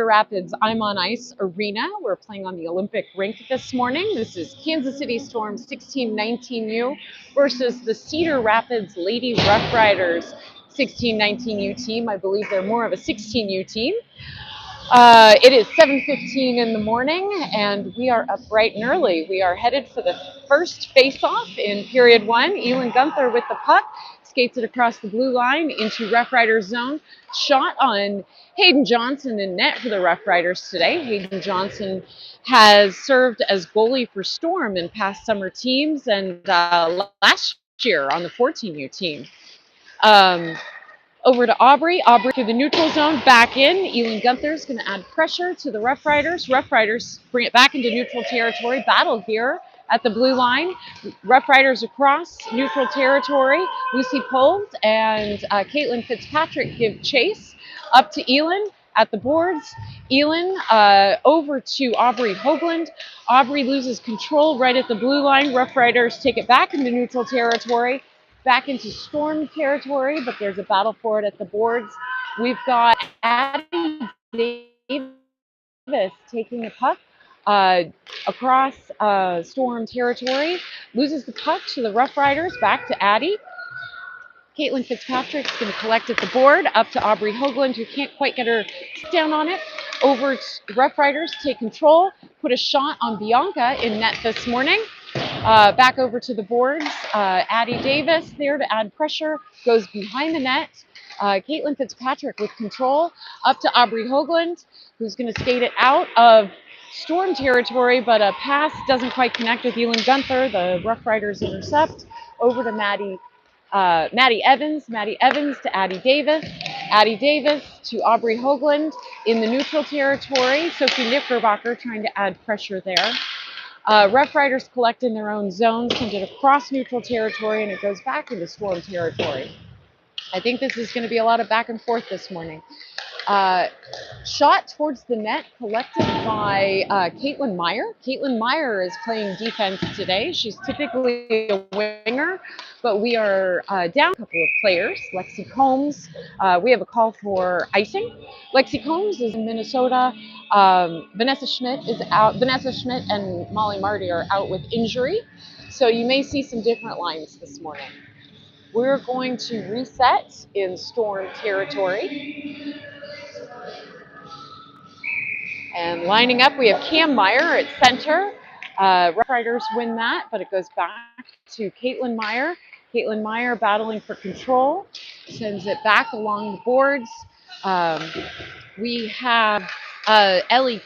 Rapids I'm on Ice Arena. We're playing on the Olympic rink this morning. This is Kansas City Storm 1619U versus the Cedar Rapids Lady Roughriders 1619U team. I believe they're more of a 16U team. It is 7:15 in the morning, and we are up bright and early. We are headed for the first face-off in period one. Elin Gunther with the puck, skates it across the blue line into Roughriders zone. Shot on Hayden Johnson in net for the Roughriders today. Hayden Johnson has served as goalie for Storm in past summer teams and last year on the 14U team. Over to Aubrey. Aubrey through the neutral zone, back in. Elin Gunther's going to add pressure to the Roughriders. Roughriders bring it back into neutral territory. Battle here at the blue line. Roughriders across neutral territory. Lucy Pold and Caitlin Fitzpatrick give chase up to Elin at the boards. Elin over to Aubrey Hoagland. Aubrey loses control right at the blue line. Roughriders take it back into neutral territory. Back into Storm territory, but there's a battle for it at the boards. We've got Addie Davis taking the puck across Storm territory, loses the puck to the Roughriders, back to Addie. Caitlin Fitzpatrick's going to collect at the board, up to Aubrey Hoagland, who can't quite get her down on it. Over to Roughriders, take control, put a shot on Bianca in net this morning. Back over to the boards. Addie Davis there to add pressure, goes behind the net. Caitlin Fitzpatrick with control, up to Aubrey Hoagland, who's going to skate it out of Storm territory, but a pass doesn't quite connect with Elin Gunther. The Roughriders intercept. Over to Maddie Evans. Maddie Evans to Addie Davis. Addie Davis to Aubrey Hoagland in the neutral territory. Sophie Knickerbocker trying to add pressure there. Roughriders collect in their own zone, send it across neutral territory, and it goes back into Storm territory. I think this is going to be a lot of back and forth this morning. Shot towards the net collected by Caitlin Meyer. Caitlin Meyer is playing defense today. She's typically a winger, but we are down a couple of players. Lexi Combs, we have a call for icing. Lexi Combs is in Minnesota. Vanessa Schmidt is out. Vanessa Schmidt and Molly Marty are out with injury, so you may see some different lines this morning. We're going to reset in Storm territory. And lining up, we have Cam Meyer at center. Roughriders win that, but it goes back to Caitlin Meyer. Caitlin Meyer battling for control, sends it back along the boards. We have Ellie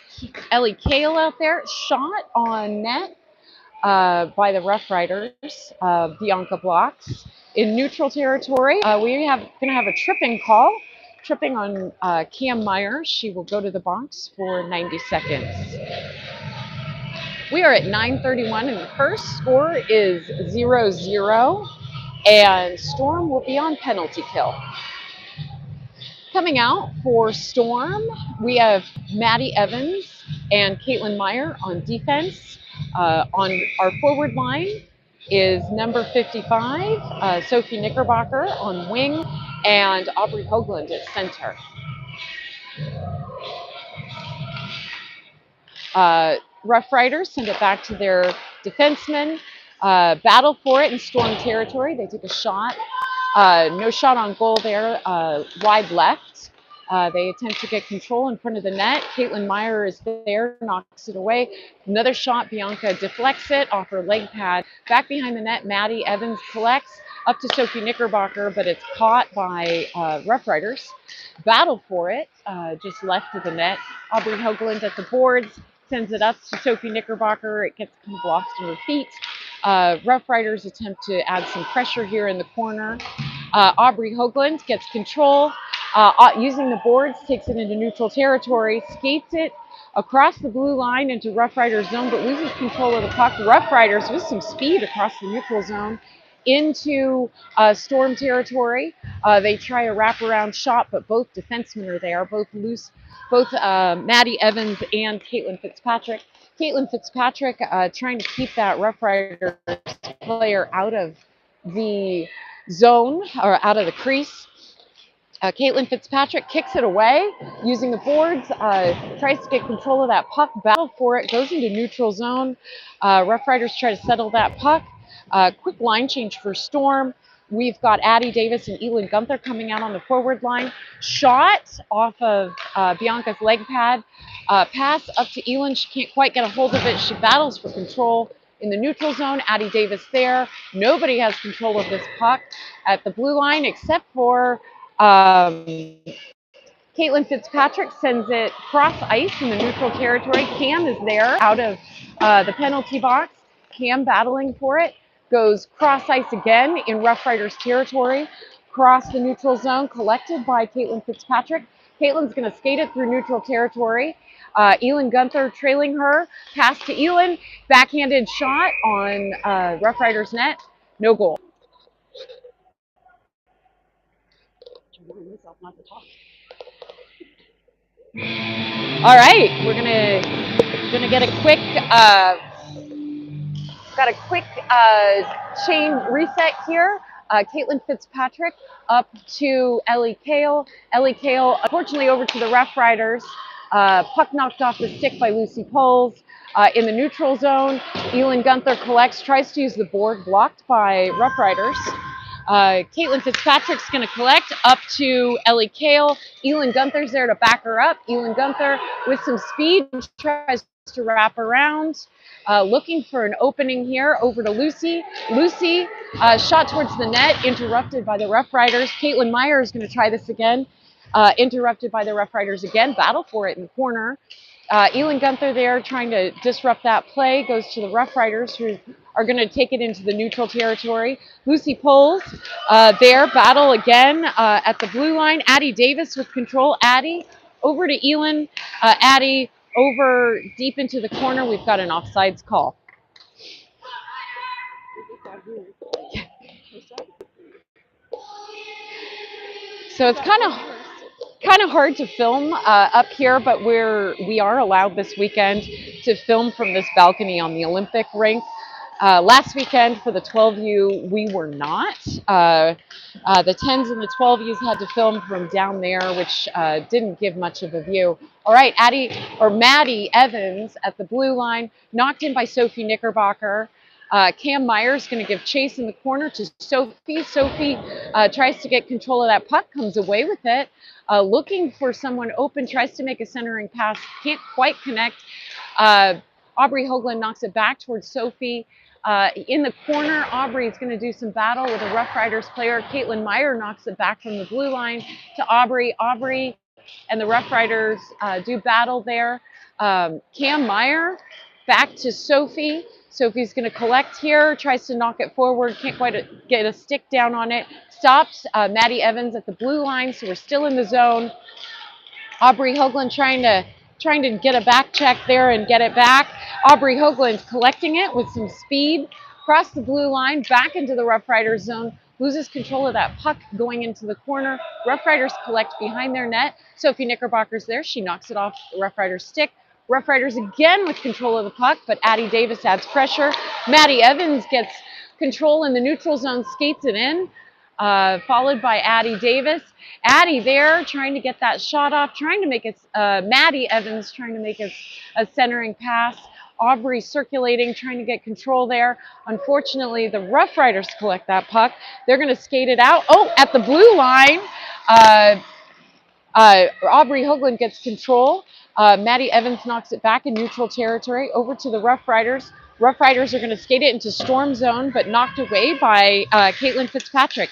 Kale out there, shot on net by the Roughriders. Bianca blocks. In neutral territory, we going to have a tripping call. Tripping on Cam Meyer. She will go to the box for 90 seconds. We are at 9:31 and the first score is 0-0, and Storm will be on penalty kill. Coming out for Storm, we have Maddie Evans and Caitlin Meyer on defense. On our forward line is number 55, Sophie Knickerbocker on wing, and Aubrey Hoagland at center. Roughriders send it back to their defensemen. Battle for it in Storm territory. They take a shot. No shot on goal there. Wide left. They attempt to get control in front of the net. Caitlin Meyer is there, knocks it away. Another shot. Bianca deflects it off her leg pad. Back behind the net, Maddie Evans collects up to Sophie Knickerbocker, but it's caught by Roughriders. Battle for it, just left of the net. Aubrey Hoagland at the boards, sends it up to Sophie Knickerbocker. It gets kind of lost in her feet. Roughriders attempt to add some pressure here in the corner. Aubrey Hoagland gets control, using the boards, takes it into neutral territory, skates it across the blue line into Roughriders zone, but loses control of the puck. Roughriders with some speed across the neutral zone into Storm territory. They try a wraparound shot, but both defensemen are there, both Maddie Evans and Caitlin Fitzpatrick. Caitlin Fitzpatrick trying to keep that Roughriders player out of the zone or out of the crease. Caitlin Fitzpatrick kicks it away using the boards, tries to get control of that puck, battle for it, goes into neutral zone. Rough Riders try to settle that puck. Quick line change for Storm. We've got Addie Davis and Elin Gunther coming out on the forward line. Shot off of Bianca's leg pad. Pass up to Elin. She can't quite get a hold of it. She battles for control in the neutral zone. Addie Davis there. Nobody has control of this puck at the blue line except for Caitlin Fitzpatrick. Sends it cross ice in the neutral territory. Cam is there out of the penalty box. Cam battling for it. Goes cross ice again in Rough Riders territory. Cross the neutral zone, collected by Caitlin Fitzpatrick. Caitlin's going to skate it through neutral territory. Elin Gunther trailing her. Pass to Elin. Backhanded shot on Rough Riders net. No goal. All right, we're gonna get a quick got a quick chain reset here. Caitlin Fitzpatrick up to Ellie Kale. Ellie Kale, unfortunately, over to the Rough Riders. Puck knocked off the stick by Lucy Poles. In the neutral zone, Elin Gunther collects, tries to use the board, blocked by Rough Riders. Caitlin Fitzpatrick's going to collect up to Ellie Kale. Elin Gunther's there to back her up. Elin Gunther with some speed tries to wrap around. Looking for an opening here over to Lucy. Lucy shot towards the net, interrupted by the Rough Riders. Caitlin Meyer is going to try this again. Interrupted by the Rough Riders again. Battle for it in the corner. Elin Gunther there trying to disrupt that play. Goes to the Rough Riders, who are going to take it into the neutral territory. Lucy Poles there, battle again at the blue line. Addie Davis with control. Addie over to Elin. Addie over deep into the corner. We've got an offsides call. So it's kind of hard to film up here, but we are allowed this weekend to film from this balcony on the Olympic rink. Last weekend for the 12U, we were not. The 10s and the 12Us had to film from down there, which didn't give much of a view. All right, Maddie Evans at the blue line, knocked in by Sophie Knickerbocker. Cam Myers going to give chase in the corner to Sophie. Sophie tries to get control of that puck, comes away with it. Looking for someone open, tries to make a centering pass, can't quite connect. Aubrey Hoagland knocks it back towards Sophie. In the corner, Aubrey's going to do some battle with a Rough Riders player. Caitlin Meyer knocks it back from the blue line to Aubrey. Aubrey and the Rough Riders do battle there. Cam Meyer back to Sophie. Sophie's going to collect here, tries to knock it forward, can't quite get a stick down on it. Stops Maddie Evans at the blue line, so we're still in the zone. Aubrey Hoagland trying to get a back check there and get it back. Aubrey Hoagland's collecting it with some speed, across the blue line, back into the Rough Riders zone, loses control of that puck going into the corner. Rough Riders collect behind their net. Sophie Knickerbocker's there. She knocks it off the Rough Riders stick. Rough Riders again with control of the puck, but Addie Davis adds pressure. Maddie Evans gets control in the neutral zone, skates it in, followed by Addie Davis. Addie there trying to get that shot off, trying to make it, Maddie Evans trying to make a centering pass. Aubrey circulating, trying to get control there. Unfortunately, the Rough Riders collect that puck. They're going to skate it out. Oh, at the blue line, Aubrey Hoagland gets control. Maddie Evans knocks it back in neutral territory over to the Rough Riders. Rough Riders are going to skate it into Storm zone, but knocked away by Caitlin Fitzpatrick.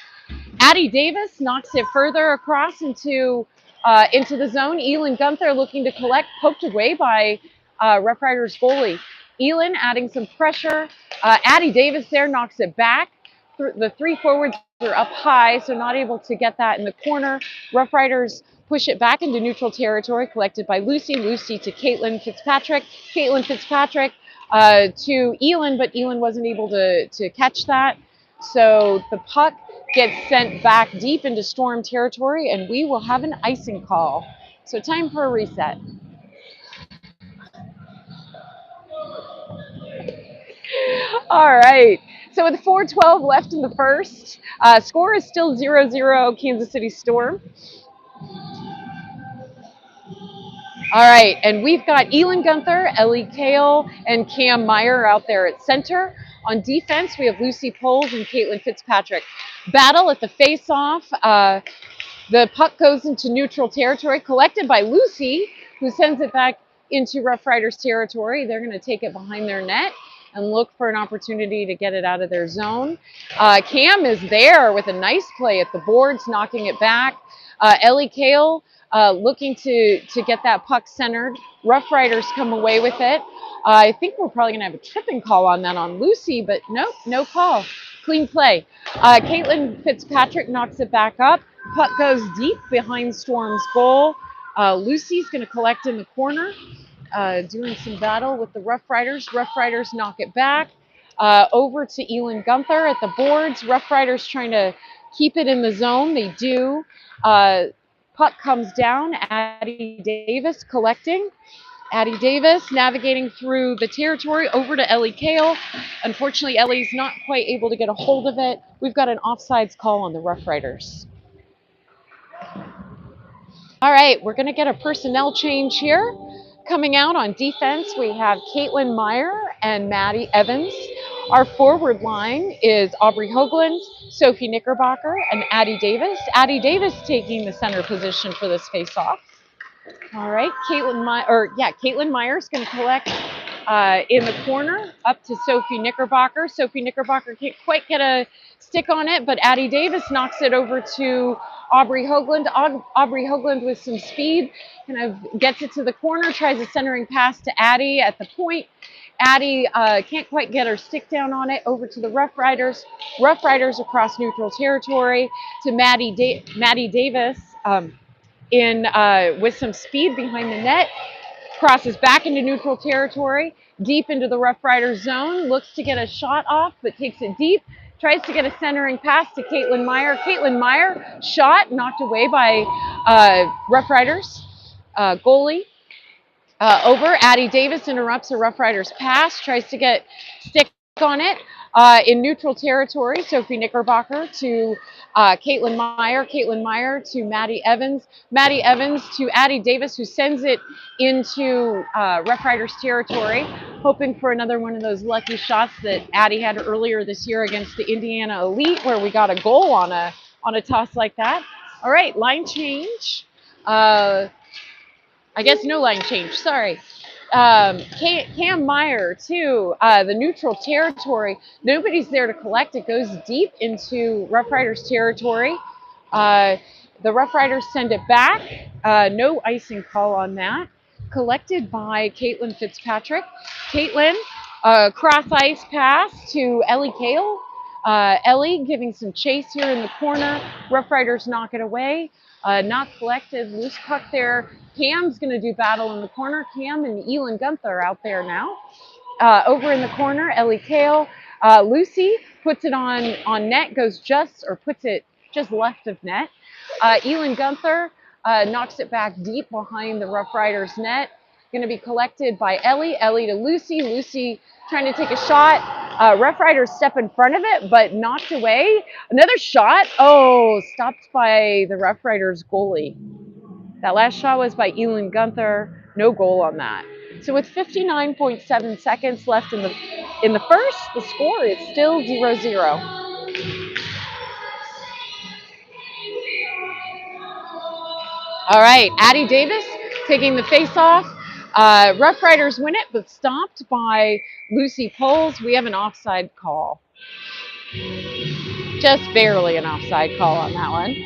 Addie Davis knocks it further across into the zone. Elin Gunther looking to collect, poked away by Rough Riders goalie. Elin adding some pressure. Addie Davis there knocks it back. The three forwards are up high, so not able to get that in the corner. Rough Riders push it back into neutral territory, collected by Lucy. Lucy to Caitlin Fitzpatrick. Caitlin Fitzpatrick to Elin, but Elin wasn't able to catch that. So the puck gets sent back deep into Storm territory, and we will have an icing call. So time for a reset. All right. So with 4:12 left in the first, score is still 0-0 Kansas City Storm. All right, and we've got Elin Gunther, Ellie Kale, and Cam Meyer out there at center. On defense, we have Lucy Poles and Caitlin Fitzpatrick. Battle at the face-off. The puck goes into neutral territory, collected by Lucy, who sends it back into Roughriders territory. They're going to take it behind their net and look for an opportunity to get it out of their zone. Cam is there with a nice play at the boards, knocking it back. Ellie Kale looking to get that puck centered. Roughriders come away with it. I think we're probably going to have a tripping call on that on Lucy, but nope, no call. Clean play. Caitlin Fitzpatrick knocks it back up. Puck goes deep behind Storm's goal. Lucy's going to collect in the corner, doing some battle with the Roughriders. Roughriders knock it back. Over to Elin Gunther at the boards. Roughriders trying to keep it in the zone. They do. Puck comes down. Addie Davis collecting. Addie Davis navigating through the territory over to Ellie Kale. Unfortunately, Ellie's not quite able to get a hold of it. We've got an offsides call on the Roughriders. All right, we're going to get a personnel change here. Coming out on defense, we have Caitlin Meyer and Maddie Evans. Our forward line is Aubrey Hoagland, Sophie Knickerbocker, and Addie Davis. Addie Davis taking the center position for this face-off. All right, Caitlin Meyer is going to collect in the corner up to Sophie Knickerbocker. Sophie Knickerbocker can't quite get a stick on it, but Addie Davis knocks it over to Aubrey Hoagland. Aubrey Hoagland with some speed kind of gets it to the corner, tries a centering pass to Addie at the point. Addie can't quite get her stick down on it. Over to the Roughriders. Roughriders across neutral territory to Maddie Davis with some speed behind the net. Crosses back into neutral territory, deep into the Roughriders zone, looks to get a shot off, but takes it deep, tries to get a centering pass to Caitlin Meyer. Caitlin Meyer, shot, knocked away by Roughriders goalie. Over, Addie Davis interrupts a Roughriders pass, tries to get stick on it. In neutral territory, Sophie Knickerbocker to Caitlin Meyer to Maddie Evans to Addie Davis, who sends it into Roughriders territory, hoping for another one of those lucky shots that Addie had earlier this year against the Indiana Elite, where we got a goal on a toss like that. All right, line change. I guess no line change, sorry. Cam Meyer to the neutral territory. Nobody's there to collect. It goes deep into Roughriders territory. The Roughriders send it back. No icing call on that. Collected by Caitlin Fitzpatrick. Caitlin, cross ice pass to Ellie Kale. Ellie giving some chase here in the corner. Roughriders knock it away. Not collected, loose puck there. Cam's going to do battle in the corner. Cam and Elin Gunther out there now. Over in the corner, Ellie Kale. Lucy puts it on net, puts it just left of net. Elin Gunther knocks it back deep behind the Roughriders net. Going to be collected by Ellie. Ellie to Lucy. Lucy trying to take a shot. Roughriders step in front of it, but knocked away. Another shot. Oh, stopped by the Roughriders goalie. That last shot was by Elin Gunther. No goal on that. So with 59.7 seconds left in the first, the score is still 0-0. All right, Addie Davis taking the face-off. Roughriders win it, but stopped by Lucy Poles. We have an offside call. Just barely an offside call on that one.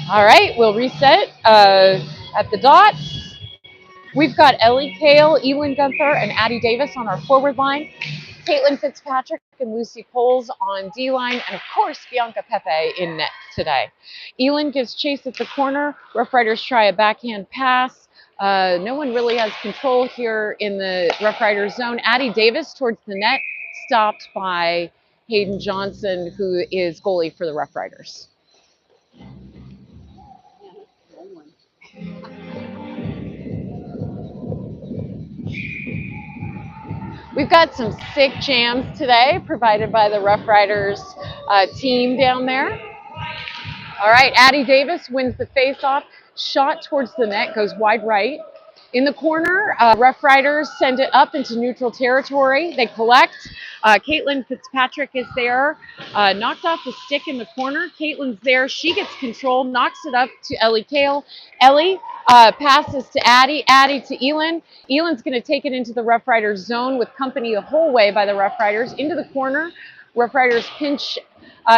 All right, we'll reset at the dots. We've got Ellie Kale, Elin Gunther, and Addie Davis on our forward line. Caitlin Fitzpatrick and Lucy Poles on D-line, and of course, Bianca Pepe in net today. Elin gives chase at the corner. Roughriders try a backhand pass. No one really has control here in the Roughriders zone. Addie Davis towards the net, stopped by Hayden Johnson, who is goalie for the Roughriders. We've got some sick jams today provided by the Roughriders team down there. All right, Addie Davis wins the face-off. shot towards the net, goes wide right. In the corner, Roughriders send it up into neutral territory. They collect. Caitlin Fitzpatrick is there, knocked off the stick in the corner. Caitlin's there. She gets control, knocks it up to Ellie Kale. Ellie passes to Addie. Addie to Elin. Elin's going to take it into the Roughriders zone with company the whole way by the Roughriders. Into the corner. Roughriders pinch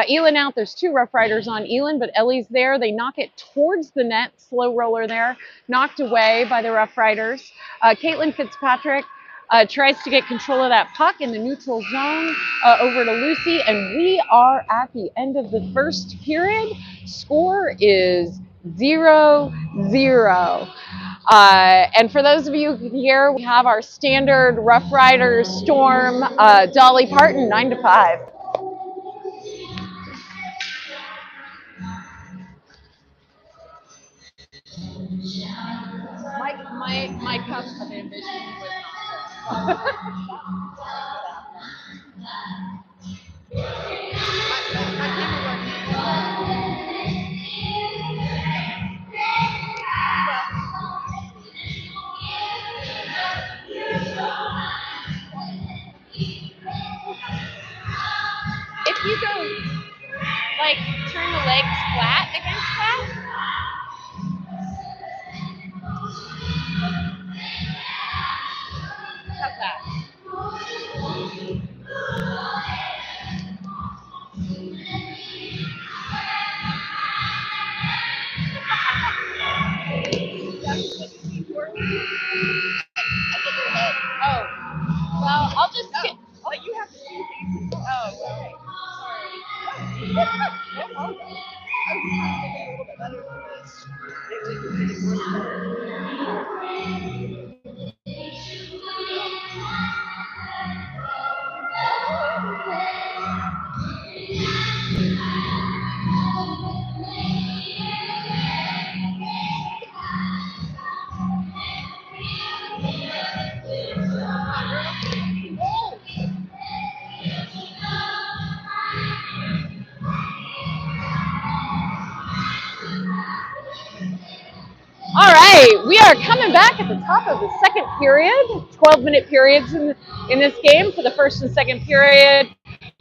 Elin out. There's two Roughriders on Elin, but Ellie's there. They knock it towards the net. Slow roller there. Knocked away by the Roughriders. Caitlin Fitzpatrick tries to get control of that puck in the neutral zone over to Lucy, and we are at the end of the first period. Score is 0-0. And for those of you here, we have our standard Roughriders Storm Dolly Parton 9 to 5. My cup of ambition was not this. If you go, like, turn the legs flat against that, how's that? Oh, well, I'll just get. Oh, you have to see these. Oh, okay. Sorry. No problem. I was trying to make it a little bit better All right, we are coming back at the top of the second period. 12-minute periods in this game for the first and second period.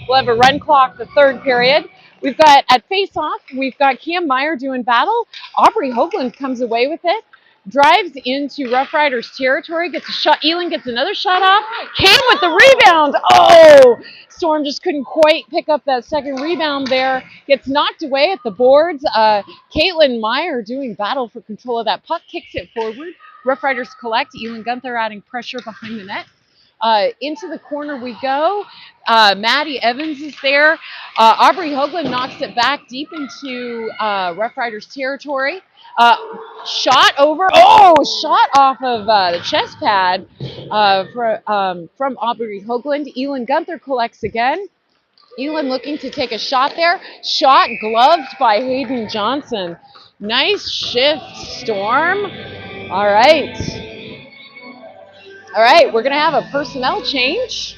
We'll have a run clock the third period. We've got at face-off, we've got Cam Meyer doing battle. Aubrey Hoagland comes away with it. Drives into Roughriders territory, gets a shot. Elin gets another shot off. Cam with the rebound. Oh, Storm just couldn't quite pick up that second rebound there. Gets knocked away at the boards. Caitlin Meyer doing battle for control of that puck, kicks it forward. Roughriders collect. Elin Gunther adding pressure behind the net. Into the corner we go. Maddie Evans is there. Aubrey Hoagland knocks it back deep into Roughriders territory. Shot over. Oh, shot off of the chest pad from Aubrey Hoagland. Elin Gunther collects again. Elin looking to take a shot there. Shot gloved by Hayden Johnson. Nice shift, Storm. All right. All right, we're going to have a personnel change.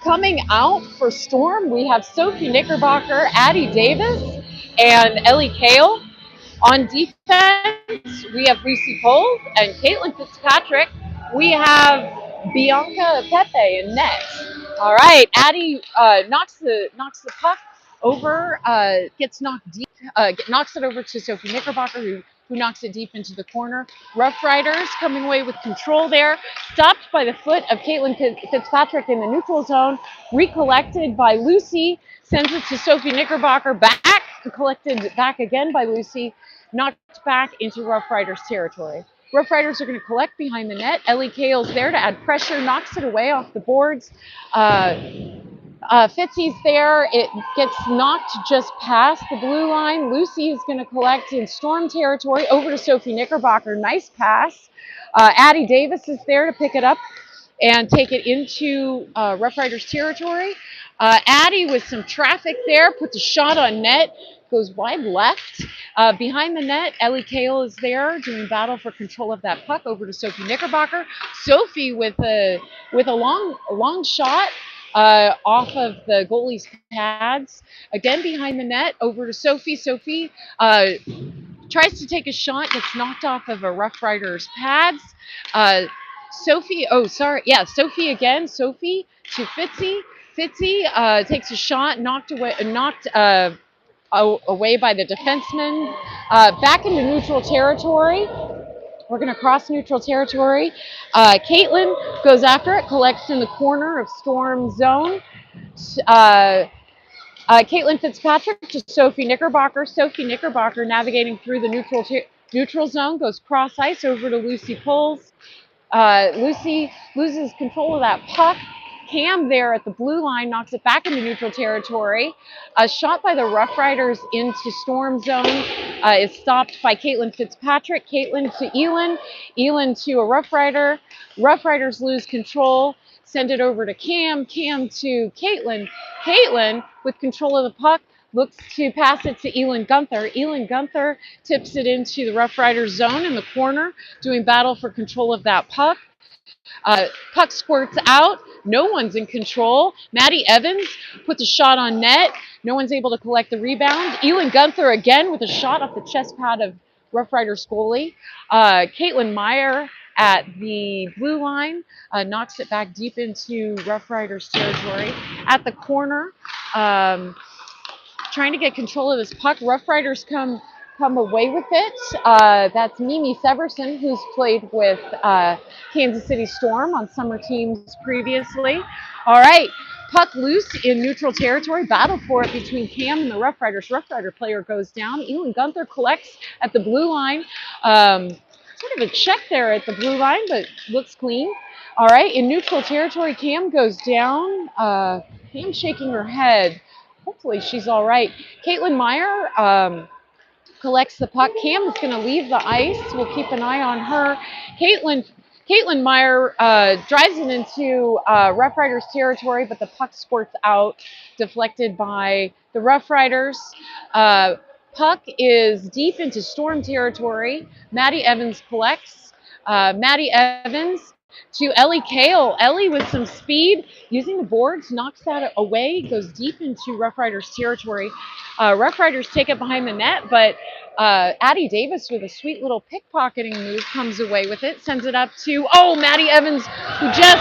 Coming out for Storm, we have Sophie Knickerbocker, Addie Davis, and Ellie Kale. On defense, we have Lucy Poles and Caitlin Fitzpatrick. We have Bianca Pepe in net. All right, Addie knocks the puck over, gets knocked deep, knocks it over to Sophie Knickerbocker, who knocks it deep into the corner. Roughriders coming away with control there. Stopped by the foot of Caitlin Fitzpatrick in the neutral zone. Recollected by Lucy. Sends it to Sophie Knickerbocker. Back. Collected back again by Lucy. Knocked back into Roughriders territory. Roughriders are going to collect behind the net. Ellie Kale's there to add pressure. Knocks it away off the boards. Fitzy's there. It gets knocked just past the blue line. Lucy is going to collect in Storm territory over to Sophie Knickerbocker. Nice pass. Addie Davis is there to pick it up and take it into Roughriders territory. Addie with some traffic there, puts a shot on net, goes wide left. Behind the net, Ellie Kale is there doing battle for control of that puck over to Sophie Knickerbocker. Sophie with a long shot off of the goalie's pads. Again behind the net, over to Sophie. Sophie tries to take a shot, gets knocked off of a Rough Riders pads. Sophie, oh, sorry. Yeah, Sophie again. Sophie to Fitzy. Fitzy takes a shot, knocked away by the defenseman. Back into neutral territory. We're going to cross neutral territory. Caitlin goes after it, collects in the corner of Storm Zone. Uh, Caitlin Fitzpatrick to Sophie Knickerbocker. Sophie Knickerbocker navigating through the neutral zone, goes cross ice over to Lucy Poles. Lucy loses control of that puck. Cam there at the blue line knocks it back into neutral territory. A shot by the Rough Riders into Storm Zone is stopped by Caitlin Fitzpatrick. Caitlin to Elin. Elin to a Rough Rider. Rough Riders lose control. Send it over to Cam. Cam to Caitlin. Caitlin, with control of the puck, looks to pass it to Elin Gunther. Elin Gunther tips it into the Rough Riders zone in the corner, doing battle for control of that puck. Puck squirts out. No one's in control. Maddie Evans puts a shot on net. No one's able to collect the rebound. Elin Gunther again with a shot off the chest pad of Rough Riders goalie. Caitlin Meyer at the blue line knocks it back deep into Rough Riders territory. At the corner, trying to get control of this puck. Rough Riders come away with it. That's Mimi Severson, who's played with Kansas City Storm on summer teams previously. All right, puck loose in neutral territory. Battle for it between Cam and the Rough Riders. Rough Rider player goes down. Elin Gunther collects at the blue line. Sort of a check there at the blue line, but looks clean. All right, in neutral territory, Cam goes down. Cam shaking her head. Hopefully she's all right. Caitlin Meyer collects the puck. Cam is going to leave the ice. We'll keep an eye on her. Caitlin Meyer drives it into Rough Riders territory, but the puck squirts out, deflected by the Rough Riders. Puck is deep into Storm territory. Maddie Evans collects. Maddie Evans to Ellie Kale. Ellie with some speed, using the boards, knocks that away, goes deep into Rough Riders territory. Rough Riders take it behind the net, but Addie Davis with a sweet little pickpocketing move comes away with it, sends it up to, Maddie Evans, who just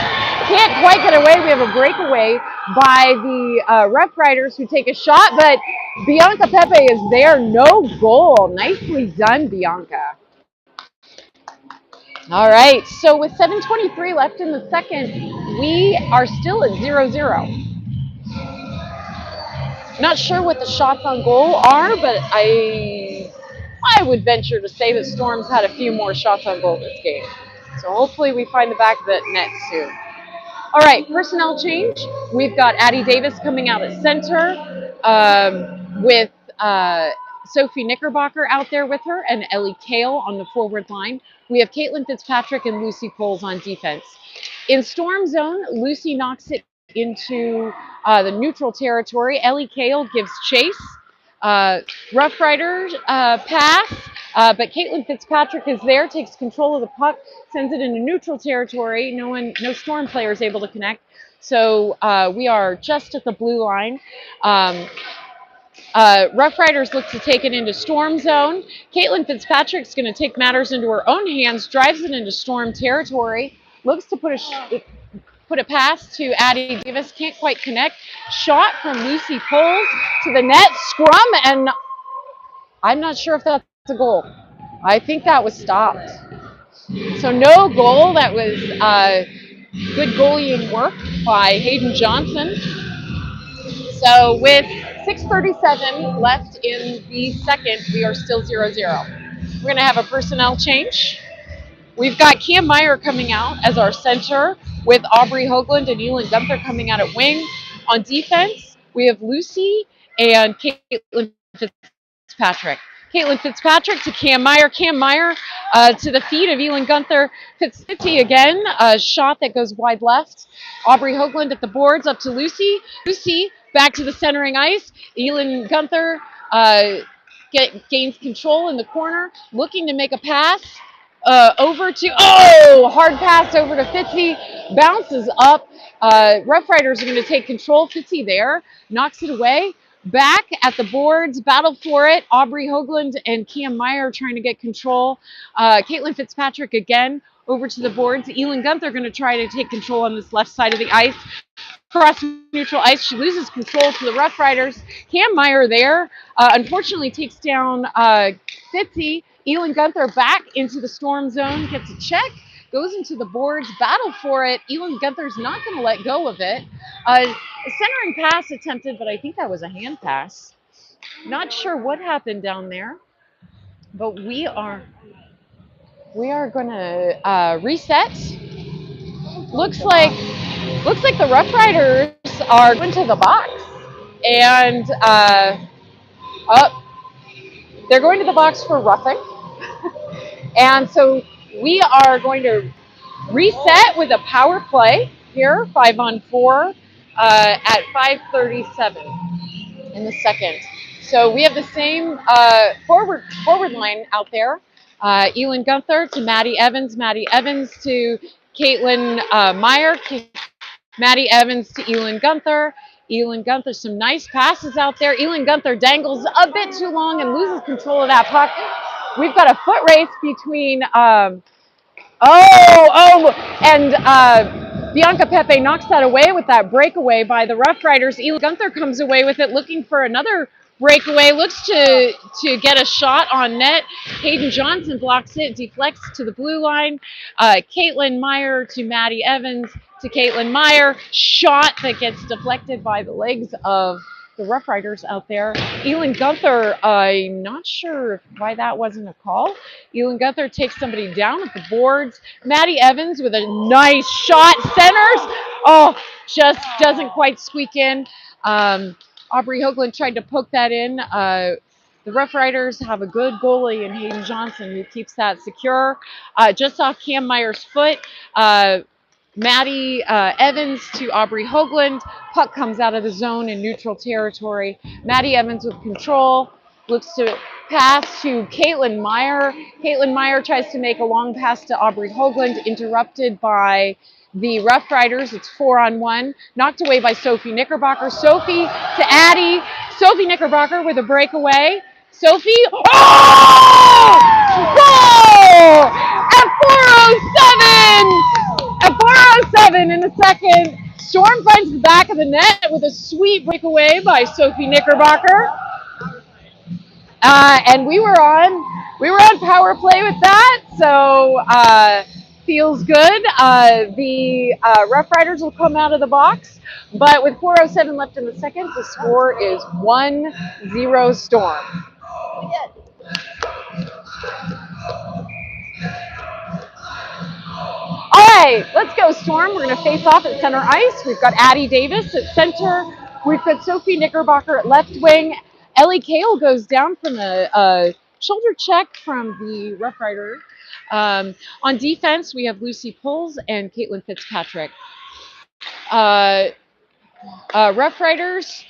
can't quite get away. We have a breakaway by the Rough Riders who take a shot, but Bianca Pepe is there. No goal. Nicely done, Bianca. All right, so with 7:23 left in the second, we are still at 0-0. Not sure what the shots on goal are, but I would venture to say that Storm's had a few more shots on goal this game. So hopefully we find the back of the net soon. All right, personnel change. We've got Addie Davis coming out at center with Sophie Knickerbocker out there with her and Ellie Kale on the forward line. We have Caitlin Fitzpatrick and Lucy Poles on defense. In Storm Zone, Lucy knocks it into the neutral territory. Ellie Kale gives chase. Rough Riders pass, but Caitlin Fitzpatrick is there, takes control of the puck, sends it into neutral territory. No Storm player is able to connect. So we are just at the blue line. Rough Riders look to take it into Storm Zone. Caitlin Fitzpatrick's going to take matters into her own hands, drives it into Storm territory, looks to put a pass to Addie Davis, can't quite connect. Shot from Lucy Poles to the net, scrum, and I'm not sure if that's a goal. I think that was stopped. So no goal. That was good goalieing work by Hayden Johnson. So with 6:37 left in the second, we are still 0-0. We're going to have a personnel change. We've got Cam Meyer coming out as our center with Aubrey Hoagland and Elin Gunther coming out at wing. On defense, we have Lucy and Caitlin Fitzpatrick. Caitlin Fitzpatrick to Cam Meyer. Cam Meyer to the feet of Elin Gunther. Fitzpatrick again, a shot that goes wide left. Aubrey Hoagland at the boards, up to Lucy. Lucy back to the centering ice. Elin Gunther gains control in the corner, looking to make a pass. Over to, hard pass over to Fitzy, bounces up. Rough Riders are going to take control. Fitzy there, knocks it away. Back at the boards, battle for it. Aubrey Hoagland and Cam Meyer trying to get control. Caitlin Fitzpatrick again over to the boards. Elin Gunther going to try to take control on this left side of the ice. Cross neutral ice, she loses control to the Roughriders. Cam Meyer there, unfortunately takes down Fitzy. Elin Gunther back into the storm zone, gets a check, goes into the boards, battle for it. Elin Gunther's not going to let go of it. A centering pass attempted, but I think that was a hand pass. Not sure what happened down there, but we are going to reset. Looks like the Roughriders are going to the box, and they're going to the box for roughing, and so we are going to reset with a power play here, 5-on-4, at 5:37 in the second. So we have the same forward line out there. Elin Gunther to Maddie Evans to Caitlin Meyer, Maddie Evans to Elin Gunther. Elin Gunther, some nice passes out there. Elin Gunther dangles a bit too long and loses control of that puck. We've got a foot race between Bianca Pepe knocks that away with that breakaway by the Roughriders. Elin Gunther comes away with it, looking for another breakaway, looks to get a shot on net. Hayden Johnson blocks it, deflects to the blue line. Caitlin Meyer to Maddie Evans to Caitlin Meyer. Shot that gets deflected by the legs of the Roughriders out there. Elin Gunther, I'm not sure why that wasn't a call. Elin Gunther takes somebody down at the boards. Maddie Evans with a nice shot, centers. Oh, just doesn't quite squeak in. Aubrey Hoagland tried to poke that in. The Roughriders have a good goalie in Hayden Johnson who keeps that secure. Just off Cam Meyer's foot. Maddie Evans to Aubrey Hoagland. Puck comes out of the zone in neutral territory. Maddie Evans with control. Looks to pass to Caitlin Meyer. Caitlin Meyer tries to make a long pass to Aubrey Hoagland, interrupted by the Roughriders. It's 4-on-1. Knocked away by Sophie Knickerbocker. Sophie to Addie. Sophie Knickerbocker with a breakaway. Sophie. Oh! Goal! At 4:07! At 4:07 in the second, Storm finds the back of the net with a sweet breakaway by Sophie Knickerbocker. And we were on power play with that, so feels good. The Roughriders will come out of the box, but with 4:07 left in the second, the score is 1-0 Storm. All right, let's go, Storm. We're going to face off at center ice. We've got Addie Davis at center. We've got Sophie Knickerbocker at left wing. Ellie Kale goes down from a shoulder check from the Roughrider. On defense, we have Lucy Pulls and Caitlin Fitzpatrick. Roughriders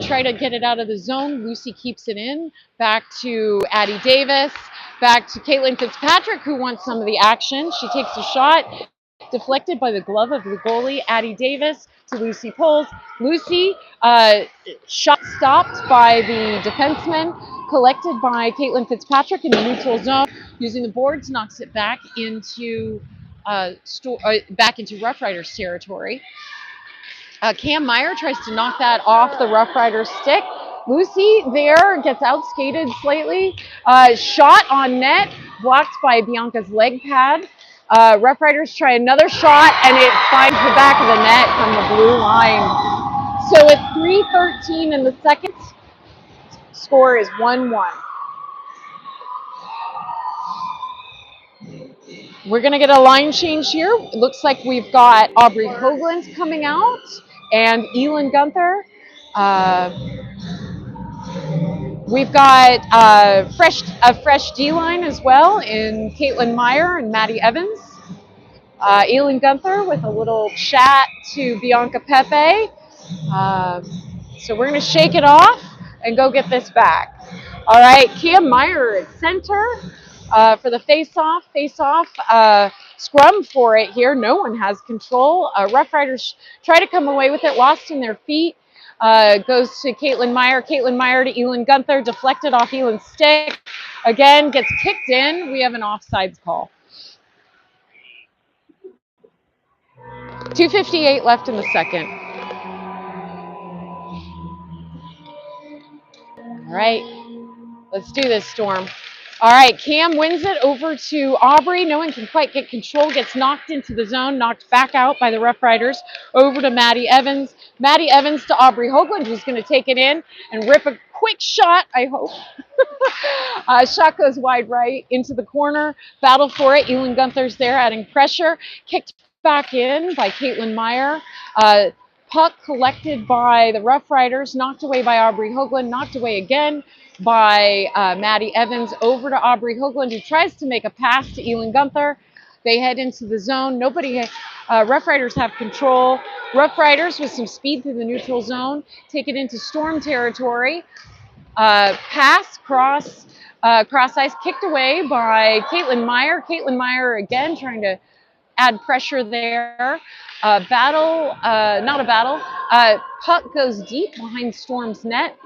try to get it out of the zone. Lucy keeps it in. Back to Addie Davis. Back to Caitlin Fitzpatrick, who wants some of the action. She takes a shot, deflected by the glove of the goalie. Addie Davis to Lucy Pulls. Lucy, shot stopped by the defenseman, collected by Caitlin Fitzpatrick in the neutral zone. Using the boards, knocks it back into Roughriders territory. Cam Meyer tries to knock that off the Roughriders stick. Lucy there gets outskated slightly. Shot on net, blocked by Bianca's leg pad. Roughriders try another shot, and it finds the back of the net from the blue line. So at 3:13 in the second, score is 1-1. We're going to get a line change here. It looks like we've got Aubrey Hoagland coming out and Elin Gunther. We've got a fresh D-line as well in Caitlin Meyer and Maddie Evans. Elin Gunther with a little chat to Bianca Pepe. So we're going to shake it off and go get this back. All right, Cam Meyer at center for the face-off. Scrum for it here. No one has control. Roughriders try to come away with it, lost in their feet. goes to Caitlin Meyer. Caitlin Meyer to Elin Gunther, deflected off Elin's stick. Again, gets kicked in. We have an offsides call. 2:58 left in the second. All right, let's do this, Storm. All right, Cam wins it over to Aubrey. No one can quite get control. Gets knocked into the zone, knocked back out by the Roughriders. Over to Maddie Evans. Maddie Evans to Aubrey Hoagland, who's going to take it in and rip a quick shot, I hope. Shot goes wide right into the corner. Battle for it. Elin Gunther's there adding pressure. Kicked back in by Caitlin Meyer. Puck collected by the Roughriders, knocked away by Aubrey Hoagland, knocked away again by Maddie Evans. Over to Aubrey Hoagland, who tries to make a pass to Elin Gunther. They head into the zone. Roughriders have control. Roughriders with some speed through the neutral zone. Take it into Storm territory. Pass, cross ice, kicked away by Caitlin Meyer. Caitlin Meyer again trying to add pressure there. Not a battle. Puck goes deep behind Storm's net.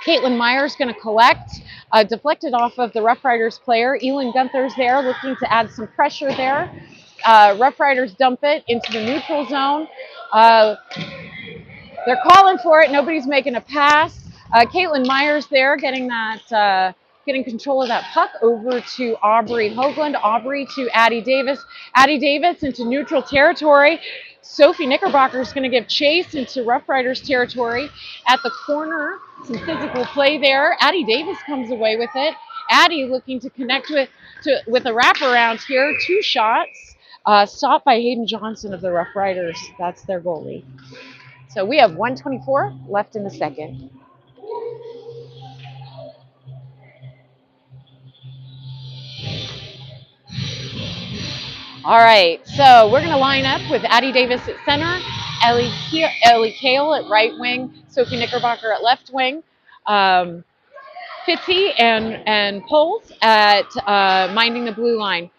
Caitlin Meyer's going to collect, deflected off of the Roughriders player. Elin Gunther's there looking to add some pressure there. Roughriders dump it into the neutral zone. They're calling for it. Nobody's making a pass. Caitlin Meyer's there getting control of that puck over to Aubrey Hoagland. Aubrey to Addie Davis. Addie Davis into neutral territory. Sophie Knickerbocker's going to give chase into Roughriders territory. At the corner, some physical play there. Addie Davis comes away with it. Addie looking to connect with a wraparound here. 2 shots. Stopped by Hayden Johnson of the Roughriders. That's their goalie. So we have 1:24 left in the second. All right, so we're going to line up with Addie Davis at center, Ellie Kale at right wing, Sophie Knickerbocker at left wing, Fitzy and Poles at minding the blue line.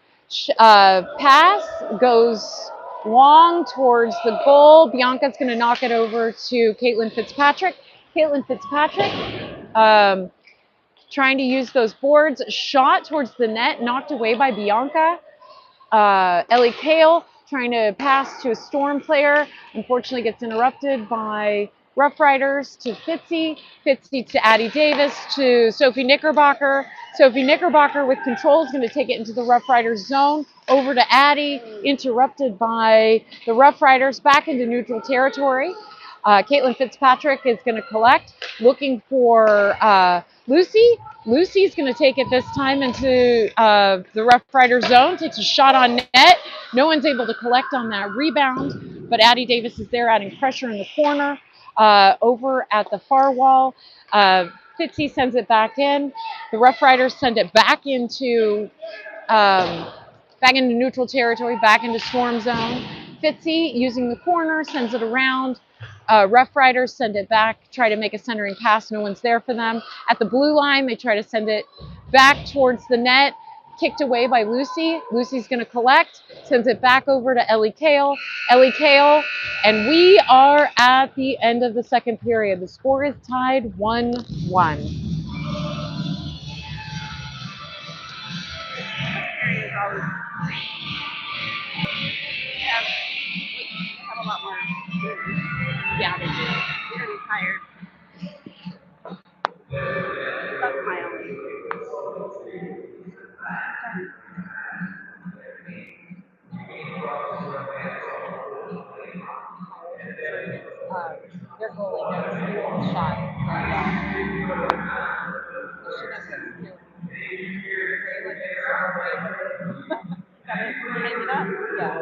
Pass goes long towards the goal. Bianca's going to knock it over to Caitlin Fitzpatrick. Caitlin Fitzpatrick trying to use those boards. Shot towards the net, knocked away by Bianca. Ellie Kale trying to pass to a Storm player. Unfortunately gets interrupted by Roughriders to Fitzy. Fitzy to Addie Davis to Sophie Knickerbocker. Sophie Knickerbocker with control is going to take it into the Roughriders zone. Over to Addie, interrupted by the Roughriders, back into neutral territory. Caitlin Fitzpatrick is going to collect, looking for Lucy. Lucy's going to take it this time into the Roughriders zone, takes a shot on net. No one's able to collect on that rebound, but Addie Davis is there adding pressure in the corner. Over at the far wall, Fitzy sends it back in. The Roughriders send it back into neutral territory, back into Storm zone. Fitzy using the corner, sends it around. Roughriders send it back, try to make a centering pass. No one's there for them. At the blue line, they try to send it back towards the net. Kicked away by Lucy. Lucy's going to collect, sends it back over to Ellie Kale. Ellie Kale, and we are at the end of the second period. The score is tied 1-1. Have a lot more. Yeah, they do. They're going to be tired. That's my only. Their goalie knows the shot very well. She knows what to do. Gotta hang it up. Yeah.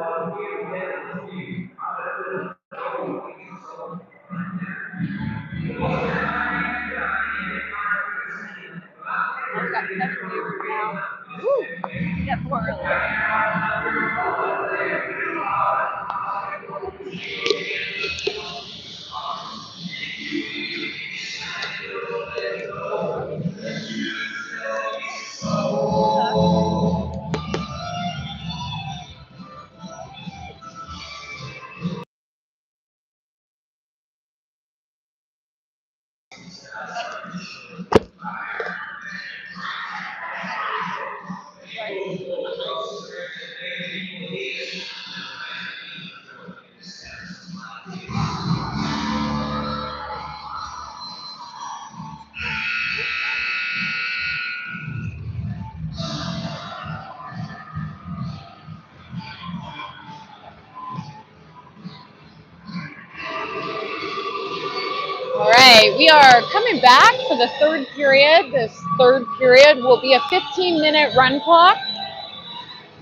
All right, we are coming back for the third period. This third period will be a 15-minute run clock.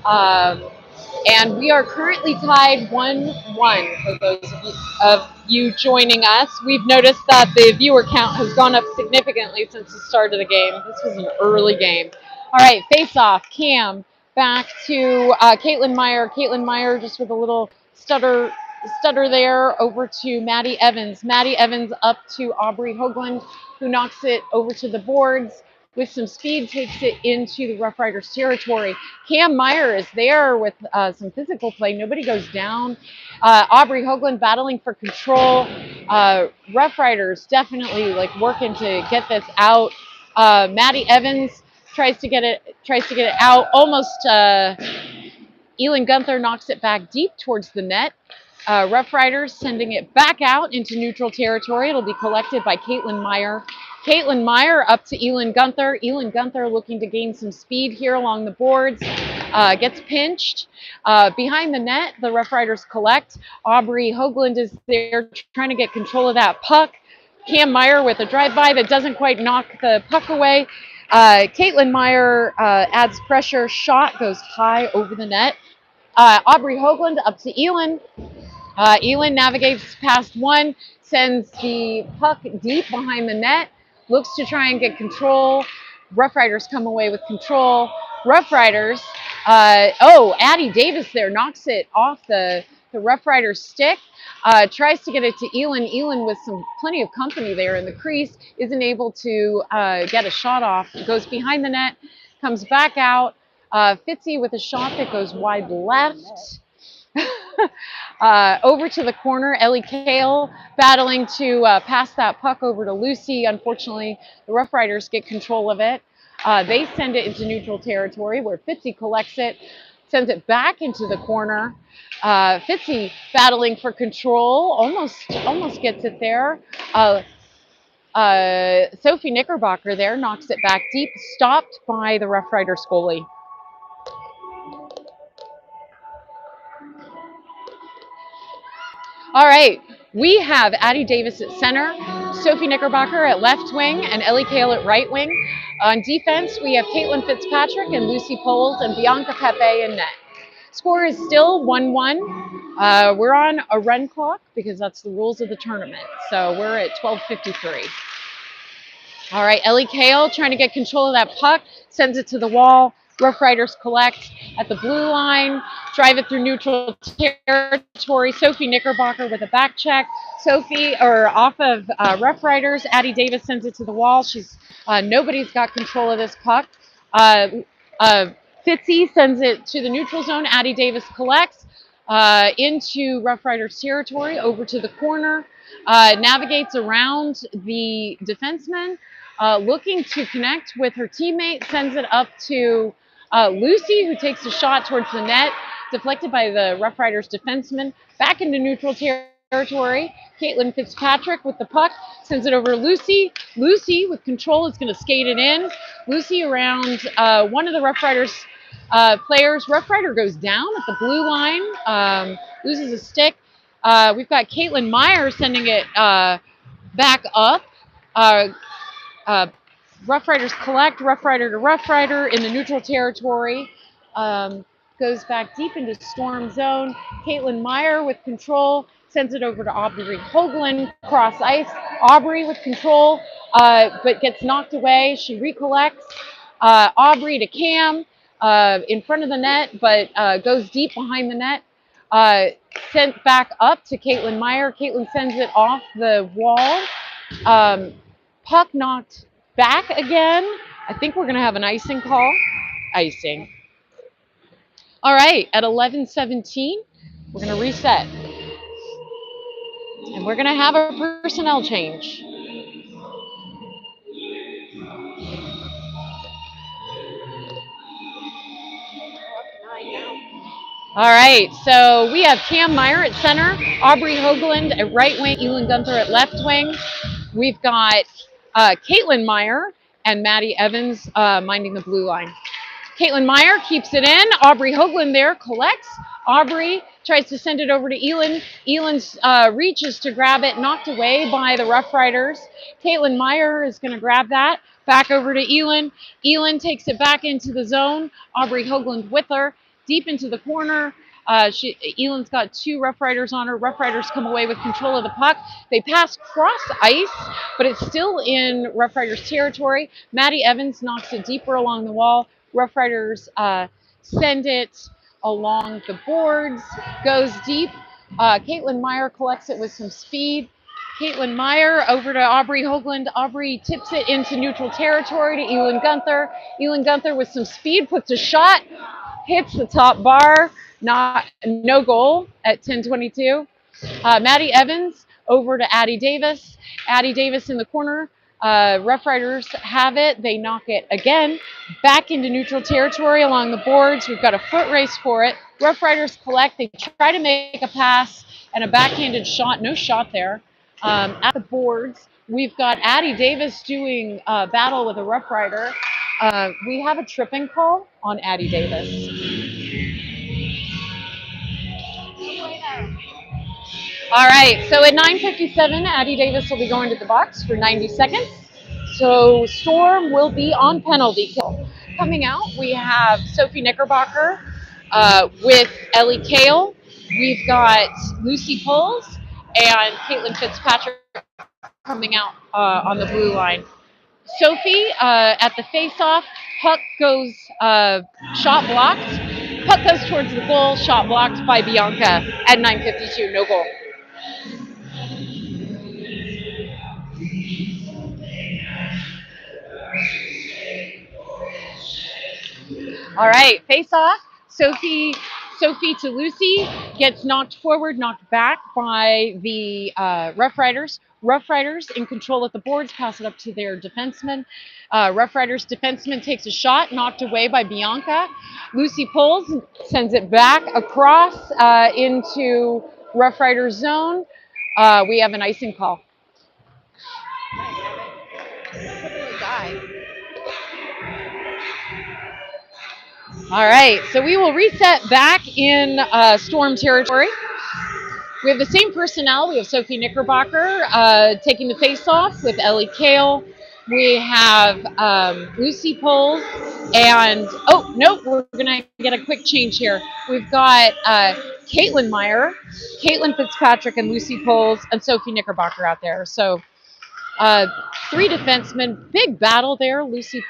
Um, and we are currently tied 1-1 for those of you joining us. We've noticed that the viewer count has gone up significantly since the start of the game. This was an early game. All right, face off. Cam back to Caitlin Meyer. Caitlin Meyer just with a little stutter there over to Maddie Evans. Maddie Evans up to Aubrey Hoagland, who knocks it over to the boards with some speed, takes it into the Roughriders territory. Cam Meyer is there with some physical play. Nobody goes down. Aubrey Hoagland battling for control. Roughriders definitely like working to get this out. Maddie Evans tries to get it out. Almost Elin Gunther knocks it back deep towards the net. Roughriders sending it back out into neutral territory. It'll be collected by Caitlin Meyer. Caitlin Meyer up to Elin Gunther. Elin Gunther looking to gain some speed here along the boards. Gets pinched. Behind the net, the Roughriders collect. Aubrey Hoagland is there trying to get control of that puck. Cam Meyer with a drive-by that doesn't quite knock the puck away. Caitlin Meyer adds pressure. Shot goes high over the net. Aubrey Hoagland up to Elin. Elin navigates past one, sends the puck deep behind the net, looks to try and get control. Roughriders come away with control. Roughriders, Addie Davis there knocks it off the Roughriders stick, tries to get it to Elin. Elin with plenty of company there in the crease, isn't able to get a shot off, goes behind the net, comes back out. Fitzy with a shot that goes wide left. Over to the corner, Ellie Kale battling to pass that puck over to Lucy. Unfortunately, the Roughriders get control of it. They send it into neutral territory where Fitzy collects it, sends it back into the corner. Fitzy battling for control, almost gets it there. Sophie Knickerbocker there knocks it back deep, stopped by the Roughriders goalie. All right, we have Addie Davis at center, Sophie Knickerbocker at left wing, and Ellie Kale at right wing. On defense, we have Caitlin Fitzpatrick and Lucy Poles and Bianca Pepe in net. Score is still 1-1. We're on a run clock because that's the rules of the tournament. So we're at 12:53. All right, Ellie Kale trying to get control of that puck, sends it to the wall. Roughriders collect at the blue line, drive it through neutral territory. Sophie Knickerbocker with a back check. Off of Roughriders. Addie Davis sends it to the wall. Nobody's got control of this puck. Fitzy sends it to the neutral zone. Addie Davis collects into Roughriders territory, over to the corner, navigates around the defenseman, looking to connect with her teammate, sends it up to Lucy, who takes a shot towards the net, deflected by the Roughriders defenseman, back into neutral territory. Caitlin Fitzpatrick with the puck, sends it over to Lucy. Lucy, with control, is going to skate it in. Lucy around one of the Roughriders players. Roughrider goes down at the blue line, loses a stick. We've got Caitlin Meyer sending it back up. Roughriders collect, Roughrider to Roughrider in the neutral territory. Goes back deep into Storm zone. Caitlin Meyer with control, sends it over to Aubrey Hoagland, cross ice. Aubrey with control, but gets knocked away. She recollects. Aubrey to Cam in front of the net, but goes deep behind the net. Sent back up to Caitlin Meyer. Caitlin sends it off the wall. Puck knocked back again. I think we're going to have an icing call. Icing. All right, at 11:17, we're going to reset. And we're going to have a personnel change. All right, so we have Cam Meyer at center, Aubrey Hoagland at right wing, Elin Gunther at left wing. We've got Caitlin Meyer and Maddie Evans minding the blue line. Caitlin Meyer keeps it in. Aubrey Hoagland there collects. Aubrey tries to send it over to Elin. Elin's reaches to grab it, knocked away by the Roughriders. Caitlin Meyer is going to grab that. Back over to Elin. Elin takes it back into the zone. Aubrey Hoagland with her. Deep into the corner. Elin's got two Roughriders on her. Roughriders come away with control of the puck. They pass cross ice, but it's still in Roughriders territory. Maddie Evans knocks it deeper along the wall. Roughriders send it along the boards, goes deep. Caitlin Meyer collects it with some speed. Caitlin Meyer over to Aubrey Hoagland. Aubrey tips it into neutral territory to Elin Gunther. Elin Gunther with some speed puts a shot, hits the top bar, no goal at 10:22. Maddie Evans over to Addie Davis. Addie Davis in the corner. Roughriders have it. They knock it again back into neutral territory along the boards. We've got a foot race for it. Roughriders collect. They try to make a pass and a backhanded shot. No shot there. At the boards, we've got Addie Davis doing battle with a Roughrider. We have a tripping call on Addie Davis. All right, so at 9:57, Addie Davis will be going to the box for 90 seconds. So Storm will be on penalty kill. Coming out, we have Sophie Knickerbocker with Ellie Kale. We've got Lucy Poles and Caitlin Fitzpatrick coming out on the blue line. Sophie at the face-off, puck goes shot blocked. Puck goes towards the goal, shot blocked by Bianca at 9:52, no goal. All right, face off. Sophie to Lucy gets knocked forward, knocked back by the Roughriders. Roughriders in control at the boards, pass it up to their defenseman. Roughriders defenseman takes a shot, knocked away by Bianca. Lucy pulls, sends it back across into Roughriders zone. We have an icing call. All right, so we will reset back in Storm territory. We have the same personnel. We have Sophie Knickerbocker taking the face-off with Ellie Kale. We have Lucy Poles and, oh, no, we're going to get a quick change here. We've got Caitlin Meyer, Caitlin Fitzpatrick, and Lucy Poles, and Sophie Knickerbocker out there. So three defensemen, big battle there. Lucy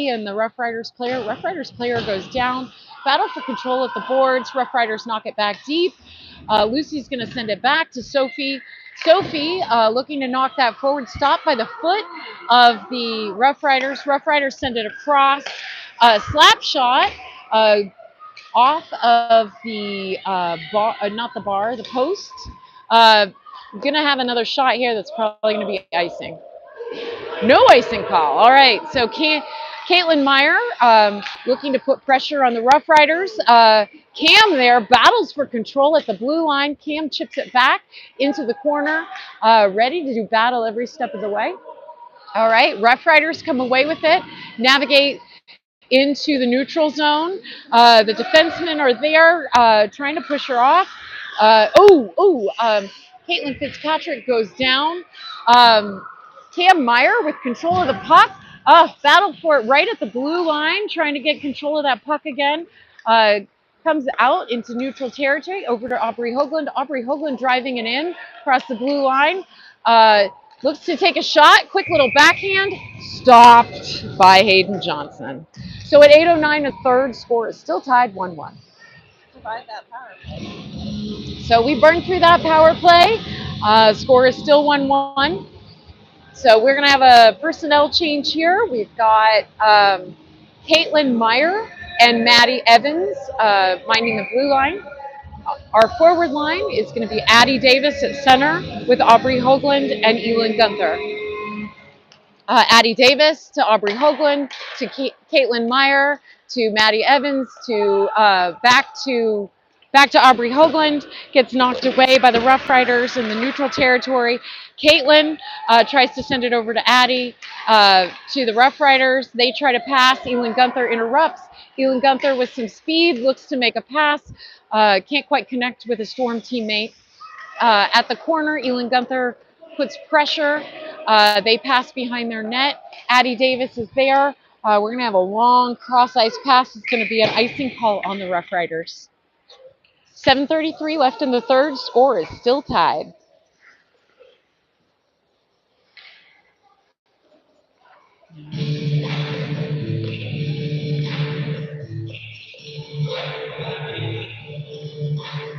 and the Roughriders player. Roughriders player goes down. Battle for control at the boards. Roughriders knock it back deep. Lucy's going to send it back to Sophie. Sophie looking to knock that forward, stopped by the foot of the Roughriders. Roughriders send it across. Slap shot off of the bar, not the bar, the post. Gonna have another shot here that's probably gonna be icing. No icing call. All right, so Caitlin Meyer looking to put pressure on the Roughriders. Cam there battles for control at the blue line. Cam chips it back into the corner, ready to do battle every step of the way. All right, Roughriders come away with it, navigate into the neutral zone. The defensemen are there trying to push her off. Caitlin Fitzpatrick goes down. Cam Meyer with control of the puck. Battled for it right at the blue line, trying to get control of that puck again. Comes out into neutral territory, over to Aubrey Hoagland. Aubrey Hoagland driving it in across the blue line. Looks to take a shot. Quick little backhand. Stopped by Hayden Johnson. So at 8:09, the third, score is still tied 1-1. Survive that power play. So we burned through that power play. Score is still 1-1. So we're going to have a personnel change here. We've got Caitlin Meyer and Maddie Evans minding the blue line. Our forward line is going to be Addie Davis at center with Aubrey Hoagland and Elin Gunther. Addie Davis to Aubrey Hoagland to Caitlin Meyer to Maddie Evans to back to Aubrey Hoagland, gets knocked away by the Roughriders in the neutral territory. Caitlin tries to send it over to Addie, to the Roughriders. They try to pass. Elin Gunther interrupts. Elin Gunther with some speed looks to make a pass. Can't quite connect with a Storm teammate. At the corner, Elin Gunther puts pressure. They pass behind their net. Addie Davis is there. We're going to have a long cross-ice pass. It's going to be an icing call on the Roughriders. 7:33 left in the third. Score is still tied.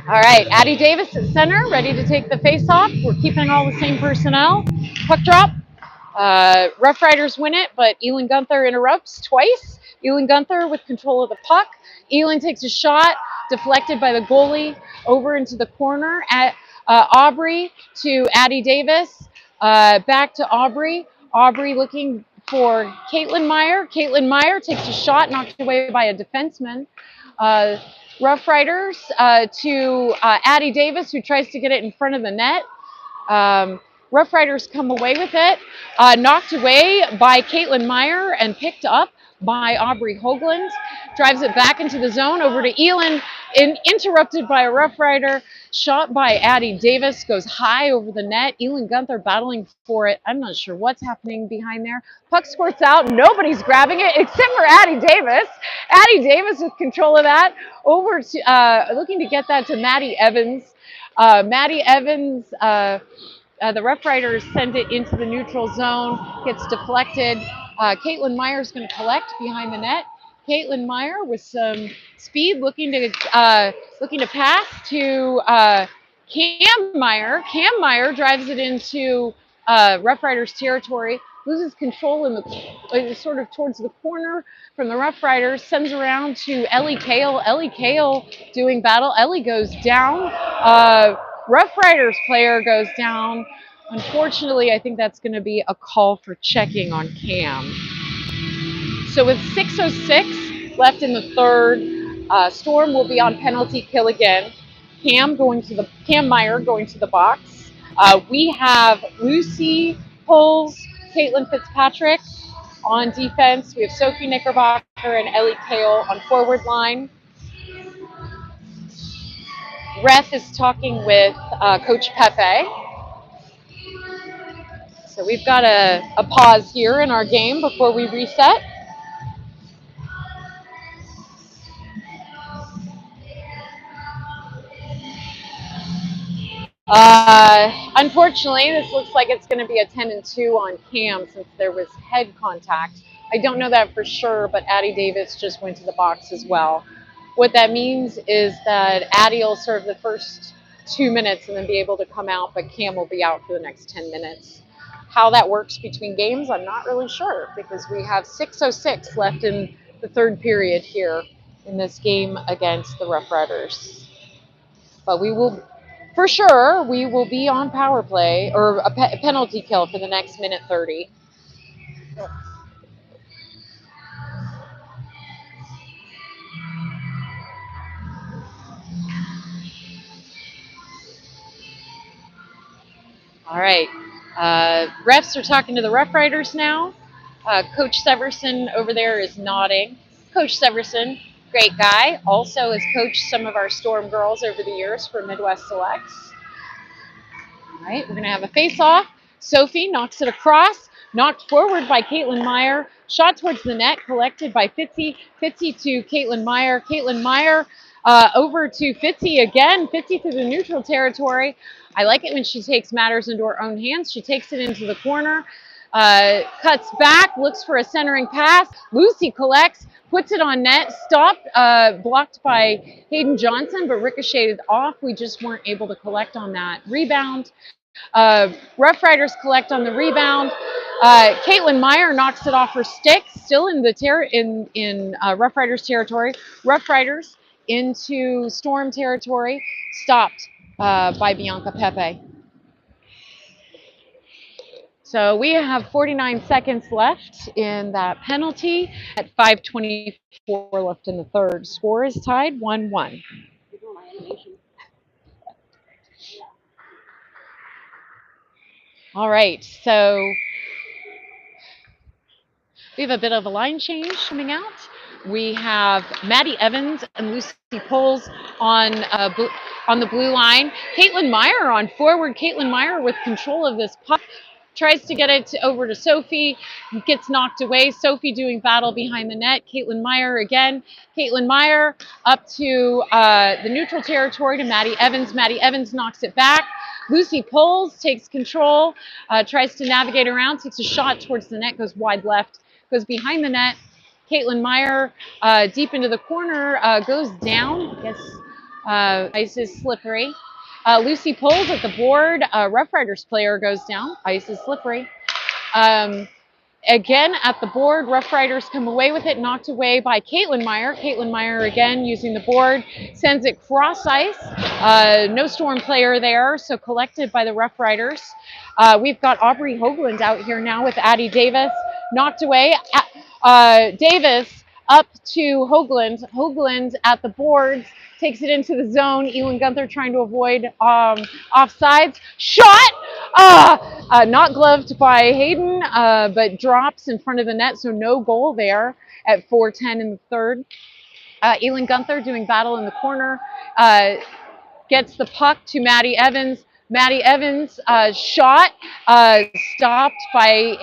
All right, Addie Davis at center, ready to take the face-off. We're keeping all the same personnel. Puck drop. Roughriders win it, but Elin Gunther interrupts twice. Elin Gunther with control of the puck. Elin takes a shot, deflected by the goalie, over into the corner. At Aubrey to Addie Davis. Back to Aubrey. Aubrey looking for Caitlin Meyer. Caitlin Meyer takes a shot, knocked away by a defenseman. Roughriders to Addie Davis, who tries to get it in front of the net. Roughriders come away with it, knocked away by Caitlin Meyer and picked up by Aubrey Hoagland. Drives it back into the zone over to Elin, interrupted by a Roughrider. Shot by Addie Davis, goes high over the net. Elin Gunther battling for it. I'm not sure what's happening behind there. Puck squirts out. Nobody's grabbing it except for Addie Davis. Addie Davis with control of that. Over to looking to get that to Maddie Evans. Maddie Evans. The Roughriders send it into the neutral zone, gets deflected. Caitlin Meyer's going to collect behind the net. Caitlin Meyer with some speed, looking to pass to Cam Meyer. Cam Meyer drives it into Roughriders territory, loses control in the sort of towards the corner from the Roughriders, sends around to Ellie Kale. Ellie Kale doing battle. Ellie goes down. Roughriders player goes down. Unfortunately, I think that's going to be a call for checking on Cam. So with 6:06 left in the third, Storm will be on penalty kill again. Cam Meyer going to the box. We have Lucy Poles, Caitlin Fitzpatrick on defense. We have Sophie Knickerbocker and Ellie Kale on forward line. Ref is talking with Coach Pepe. So we've got a pause here in our game before we reset. Unfortunately, this looks like it's going to be a 10-2 on Cam since there was head contact. I don't know that for sure, but Addie Davis just went to the box as well. What that means is that Addie will serve the first 2 minutes and then be able to come out, but Cam will be out for the next 10 minutes. How that works between games, I'm not really sure because we have 6:06 left in the third period here in this game against the Roughriders. But we will, for sure, we will be on power play or a penalty kill for the next minute 30. All right. Refs are talking to the Roughriders now. Coach Severson over there is nodding. Coach Severson, great guy, also has coached some of our Storm girls over the years for Midwest Selects. All right, we're going to have a face-off. Sophie knocks it across, knocked forward by Caitlin Meyer, shot towards the net, collected by Fitzy. Fitzy to Caitlin Meyer. Caitlin Meyer over to Fitzy again. Fitzy through the neutral territory. I like it when she takes matters into her own hands. She takes it into the corner, cuts back, looks for a centering pass. Lucy collects, puts it on net, stopped, blocked by Hayden Johnson, but ricocheted off. We just weren't able to collect on that rebound. Roughriders collect on the rebound. Caitlin Meyer knocks it off her stick, still in the Roughriders territory. Roughriders into Storm territory, stopped by Bianca Pepe. So we have 49 seconds left in that penalty at 5:24 left in the third. Score is tied 1-1. All right, so we have a bit of a line change coming out. We have Maddie Evans and Lucy Poles on the blue line. Caitlin Meyer on forward. Caitlin Meyer with control of this puck. Tries to get it over to Sophie, gets knocked away. Sophie doing battle behind the net. Caitlin Meyer again. Caitlin Meyer up to the neutral territory to Maddie Evans. Maddie Evans knocks it back. Lucy Poles takes control, tries to navigate around, takes a shot towards the net, goes wide left, goes behind the net. Caitlin Meyer deep into the corner, goes down. I guess ice is slippery. Lucy Poles at the board. Roughriders player goes down. Ice is slippery. Um, Again at the board, Roughriders come away with it, knocked away by Caitlin Meyer. Caitlin Meyer again using the board, sends it cross ice. No Storm player there, so collected by the Roughriders. We've got Aubrey Hoagland out here now with Addie Davis, knocked away. Davis up to Hoagland. Hoagland at the boards, takes it into the zone. Elin Gunther trying to avoid offsides. Shot! Not gloved by Hayden, but drops in front of the net, so no goal there at 4:10 in the third. Elin Gunther doing battle in the corner, gets the puck to Maddie Evans. Maddie Evans shot, stopped by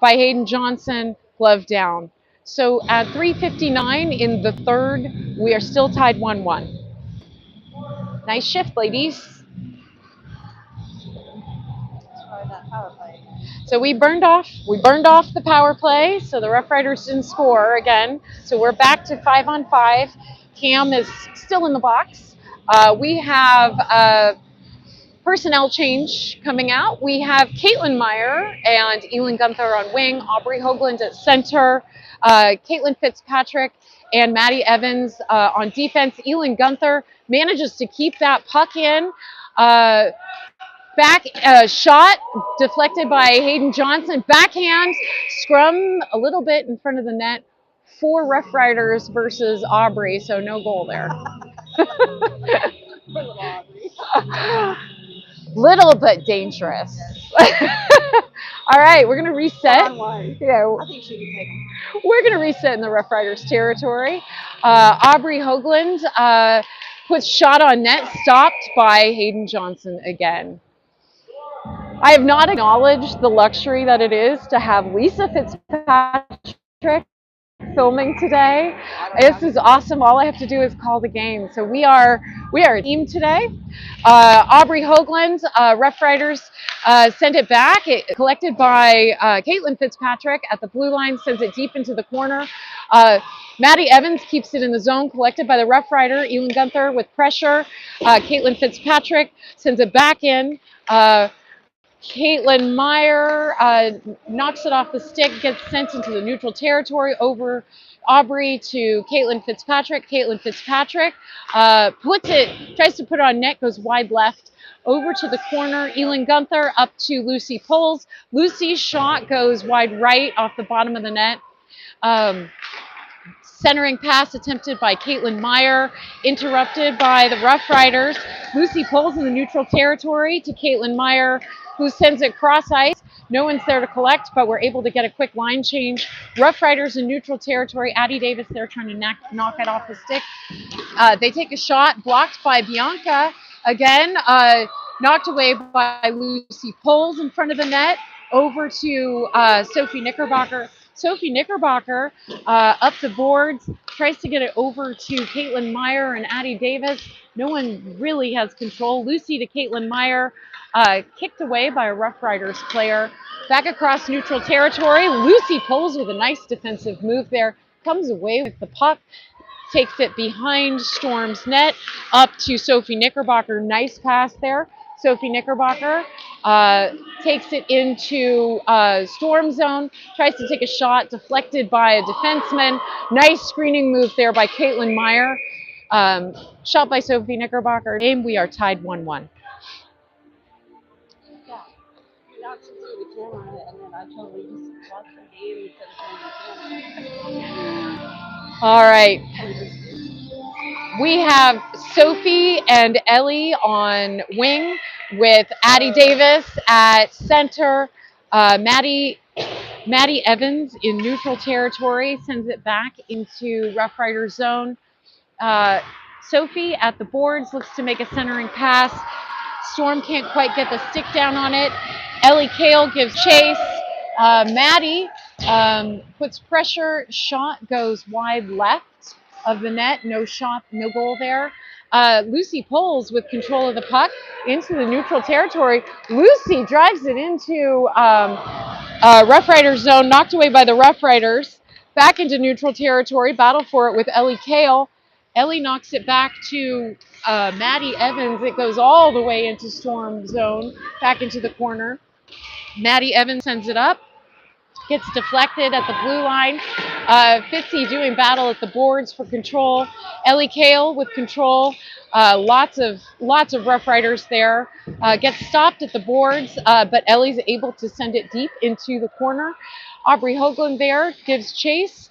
Hayden Johnson, glove down. So at 3:59 in the third, we are still tied 1-1. Nice shift, ladies. That power play. So we burned off the power play, so the Roughriders didn't score again. So we're back to 5-on-5. Cam is still in the box. We have personnel change coming out. We have Caitlin Meyer and Elin Gunther on wing, Aubrey Hoagland at center, Caitlin Fitzpatrick and Maddie Evans on defense. Elin Gunther manages to keep that puck in. Back shot deflected by Hayden Johnson. Backhand scrum a little bit in front of the net for Roughriders versus Aubrey, so no goal there. Little but dangerous. All right, we're gonna reset. Yeah, I think she can take them. we're gonna reset in the Roughriders territory. Aubrey Hoagland puts shot on net, stopped by Hayden Johnson again. I have not acknowledged the luxury that it is to have Lisa Fitzpatrick filming today. This is awesome. All I have to do is call the game. So we are a team today. Aubrey Hoagland, Roughriders sent it back. It collected by Caitlin Fitzpatrick at the blue line, sends it deep into the corner. Maddie Evans keeps it in the zone, collected by the Roughrider. Elin Gunther with pressure. Caitlin Fitzpatrick sends it back in. Caitlin Meyer knocks it off the stick, gets sent into the neutral territory over Aubrey to Caitlin Fitzpatrick. Caitlin Fitzpatrick tries to put it on net, goes wide left over to the corner. Elin Gunther up to Lucy Poles. Lucy's shot goes wide right off the bottom of the net. Centering pass attempted by Caitlin Meyer, interrupted by the Roughriders. Lucy Poles in the neutral territory to Caitlin Meyer, who sends it cross ice. No one's there to collect, but we're able to get a quick line change. Roughriders in neutral territory. Addie Davis there trying to knock it off the stick. They take a shot, blocked by Bianca. Again, knocked away by Lucy Poles in front of the net. Over to Sophie Knickerbocker. Sophie Knickerbocker up the boards, tries to get it over to Caitlin Meyer and Addie Davis. No one really has control. Lucy to Caitlin Meyer, kicked away by a Roughriders player. Back across neutral territory, Lucy Poles with a nice defensive move there, comes away with the puck, takes it behind Storm's net, up to Sophie Knickerbocker. Nice pass there. Sophie Knickerbocker takes it into Storm zone, tries to take a shot, deflected by a defenseman. Nice screening move there by Caitlin Meyer. Shot by Sophie Knickerbocker. We are tied 1-1. Yeah. Now she's through the camera, and then I totally just watched the game instead of through the camera. All right. We have Sophie and Ellie on wing. with Addie Davis at center. Maddie Evans in neutral territory sends it back into Rough Rider zone. Uh, Sophie at the boards looks to make a centering pass. Storm can't quite get the stick down on it. Ellie Kale gives chase. Maddie puts pressure. Shot goes wide left of the net. No shot, no goal there. Lucy Poles with control of the puck into the neutral territory. Lucy drives it into Rough Riders zone, knocked away by the Rough Riders. Back into neutral territory, battle for it with Ellie Kale. Ellie knocks it back to Maddie Evans. It goes all the way into Storm zone, back into the corner. Maddie Evans sends it up, gets deflected at the blue line. Fitzy doing battle at the boards for control. Ellie Kale with control. Lots of Rough Riders there. Gets stopped at the boards, but Ellie's able to send it deep into the corner. Aubrey Hoagland there gives chase.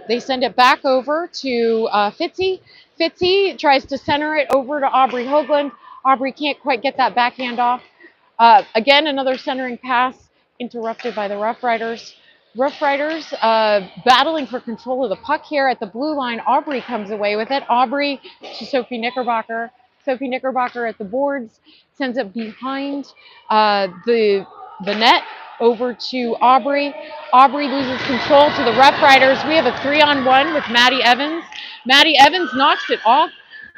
They send it back over to Fitzy. Fitzy tries to center it over to Aubrey Hoagland. Aubrey can't quite get that backhand off. Again, another centering pass interrupted by the Rough Riders. Rough Riders battling for control of the puck here at the blue line. Aubrey comes away with it. Aubrey to Sophie Knickerbocker. Sophie Knickerbocker at the boards sends it behind the net over to Aubrey. Aubrey loses control to the Rough Riders. We have a 3-on-1 with Maddie Evans. Maddie Evans knocks it off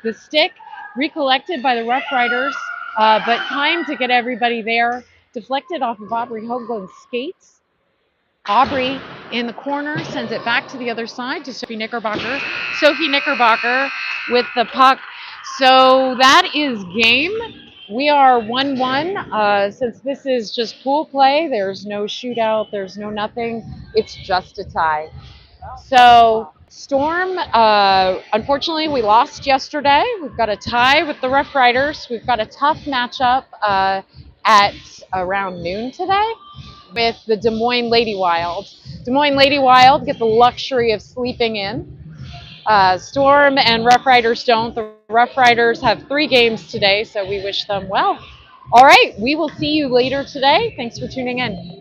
the stick, recollected by the Rough Riders, but time to get everybody there. Deflected off of Aubrey Hoagland's skates. Aubrey in the corner sends it back to the other side to Sophie Knickerbocker. Sophie Knickerbocker with the puck. So that is game. We are 1-1. Since this is just pool play, there's no shootout, there's no nothing. It's just a tie. So Storm, unfortunately, we lost yesterday. We've got a tie with the Rough Riders. We've got a tough matchup at around noon today with the Des Moines Lady Wild. Des Moines Lady Wild get the luxury of sleeping in. Storm and Rough Riders don't. The Rough Riders have 3 games today, so we wish them well. All right, we will see you later today. Thanks for tuning in.